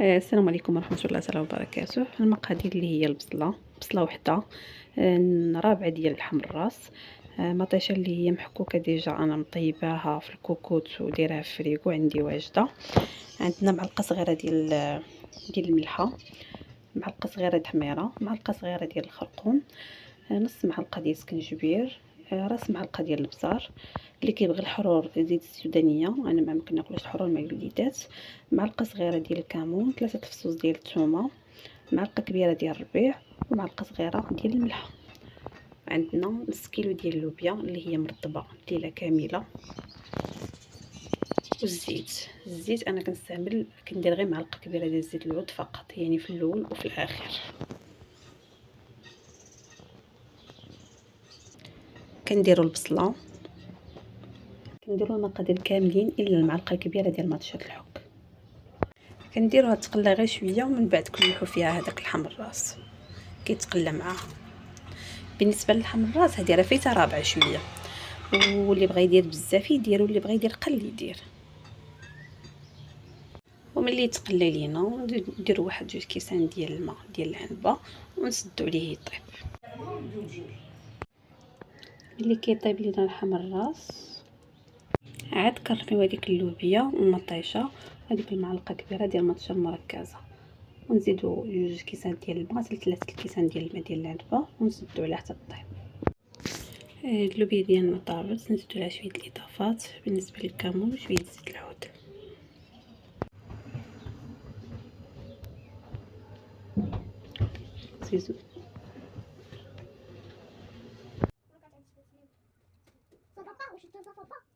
السلام عليكم ورحمة الله تعالى وبركاته. المقادير اللي هي بصلة وحدة، رابعة ديال لحم الراس، مطيشة اللي هي محكوكة ديجا انا مطيباها في الكوكوت ودايراها في الفريكو عندي واجدة. عندنا معلقة صغيرة ديال الملحة، معلقة صغيرة تحميرة، معلقة صغيرة ديال الخرقوم، نص معلقة ديال السكنجبير، راس معلقة ديال البزار. اللي كيبغي الحرور زيت السودانيه، انا ما ممكن ناكلش الحرور مع الوليدات. معلقه صغيره ديال الكمون، 3 فصوص ديال الثومه، معلقه كبيره ديال الربيع، ومعلقه صغيره ديال الملح. عندنا نص كيلو ديال اللوبيا اللي هي مرطبه ليله كامله. الزيت انا كندير غير معلقه كبيره ديال زيت العود فقط، يعني في الاول وفي الاخر. كنديروا البصله، كنديروا المقادير كاملين الا المعلقه الكبيره ديال مطيشه الحك. كنديروها تقلى غير شويه، ومن بعد كنلوحوا فيها هذاك لحم الراس كيتقلى معاها. بالنسبه للحم الراس هذه راه فايته رابعه شويه، واللي بغى يدير بزاف يدير، واللي بغى يدير قل يدير. وملي يتقلى لينا نديروا واحد 2 كيسان ديال الماء ديال العنبه ونسدوا عليه يطيب. ملي كيطيب لينا لحم الراس عاد كنرميو هذيك اللوبيا والمطيشه وهذيك المعلقه كبيره ديال المطيشه المركزه، ونزيدوا 2 كيسان ديال الماء حتى 3 كيسان ديال الماء ديال العنبه، ونسدوا عليها حتى طيب. اللوبيا ديالنا طابت، نزيدوا لها شويه الاضافات. بالنسبه للكمون شويه زيت العود. زيزو Ça va pas, je te ça va pas.